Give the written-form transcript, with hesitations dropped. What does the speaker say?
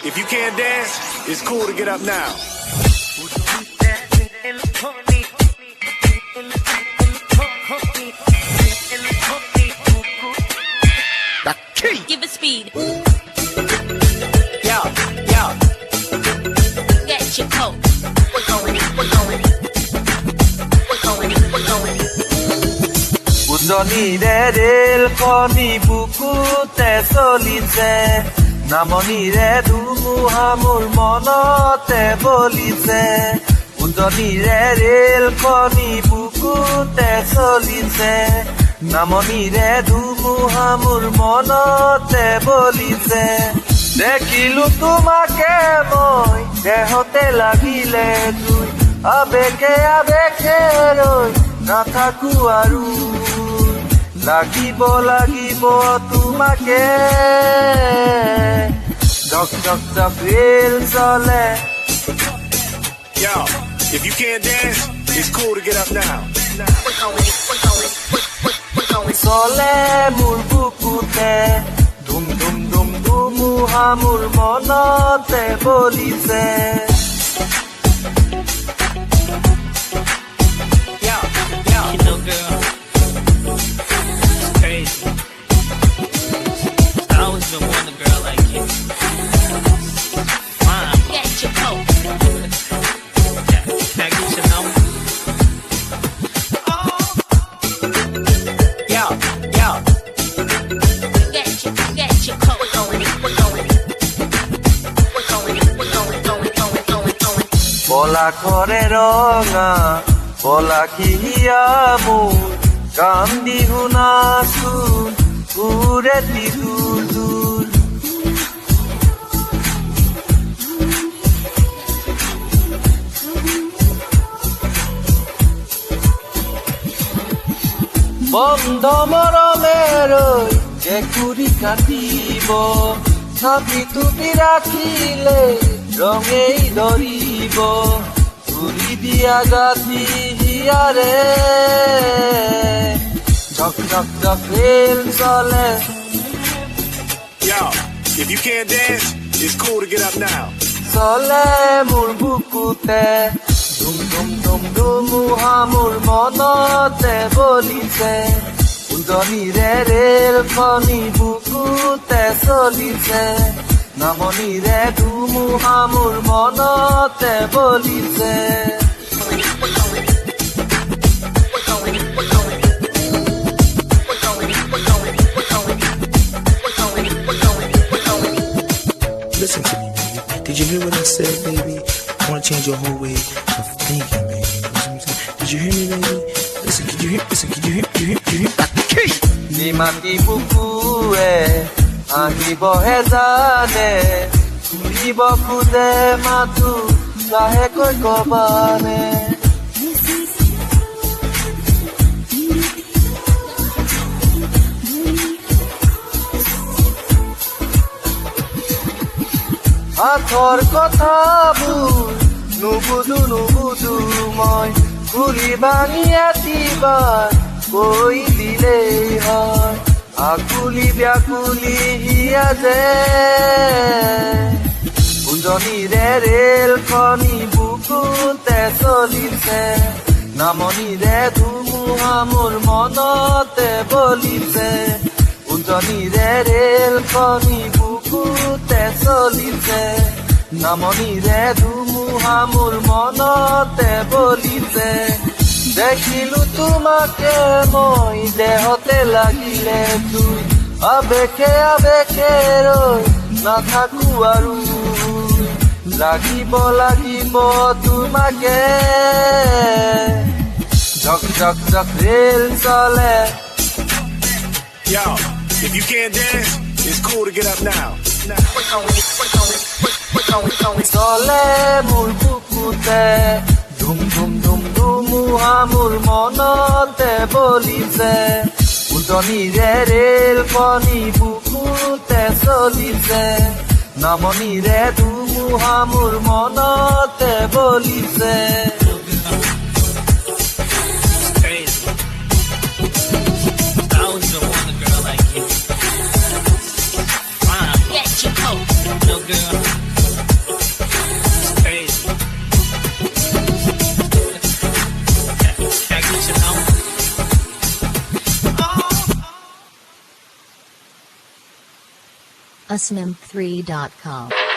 if you can't dance, it's cool to get up now. The key. Give it speed. Yo, yo. Get your coat. We're going in, we're going in. We're going in, we're going in. উজনিৰে ৰেলখনি বুকুতে চলিছে নামনিৰে ধুমুহা মোৰ মনতে বলিছে উজনিৰে ৰেলখনি বুকুতে চলিছে নামনিৰে ধুমুহা মোৰ মনতে বলিছে দেখিলো তোমাকে মই দেহতে লাগিলে জুই আবেগে আবেগে ৰৈ নাথাকো আৰু লাগিব লাগিব তোমাকে জক জক জক ৰেল চলে Yo, if you can't dance, it's cool to get up now. We're going in, we're going in, we're going in. চলে মোৰ বুকুতে ধুম ধুম ধুম ধুমুহা মোৰ মনতে বলিছে Yo, yo. You know, girl, it's crazy. I always been wanting a girl like you. Fine. Get your coat. Can I get your number? Yo, yo. Get your coat. We're going in, we're going in. We're going in, we're going. পলাশৰে ৰঙা পলাশিয়া মোৰ কান্দি শুনাচোন উৰেতি দূৰ দূৰ বন্ধ মৰমেৰৈ কেঁকুৰি কাটিব চাবি তুমি ৰাখিলে ৰঙেই ধৰিব ঘূৰি দিয়া গাঠি হিয়াৰে ঝক ঝক ঝক ৰেল চলে Yo, if you can't dance, it's cool to get up now. চলে মোৰ বুকুতে ধুম ধুম ধুম ধুমুহা মোৰ মনতে বলিছে উজনিৰে ৰেলখনি বুকুতে চলিছে নামনিৰে ধুমুহা মোৰ মনতে বলিছে Listen to me, baby. Did you hear what I said, baby? I want to change your whole way of thinking, baby. You know what I'm saying? Did you hear me, baby? Listen, could you hear? Listen, could you hear? The key. Nimati বুকুৱে আহিবহে জানে ঘূৰিব খোজে মাথো লাহেকৈ কবানে হাতৰ কথাবোৰ নুবুজো মই ঘূৰি ভাঙি এটিবাৰ কৈ দিলেই হয় আকুলি ব্যাকুলি হিয়া যে উজনিৰে ৰেলখনি বুকুতে চলিছে নামনিৰে ধুমুহা মোৰ মনতে বলিছে উজনিৰে ৰেলখনি বুকুতে চলিছে নামনিৰে ধুমুহা মোৰ মনতে বলিছে দেখিলো তোমাকে মই দেহতে লাগিলে তুই আবেগে আবেগে ৰৈ নাথাকো আৰু লাগিব লাগিব তোমাকে ঝক ঝক ঝক ৰেল চলে Yo, if you can't dance, it's cool to get up now. চলে মোৰ বুকুতে ধুম ধুম ধুম ধুমুহা মোৰ মনতে বলিছে উজনিৰে ৰেলখনি বুকুতে চলিছে নামনিৰে ধুমুহা মোৰ মনতে বলিছে Crazy. I always been wanting a girl like you. Fine. Get your coat. No, girl, asmim3.com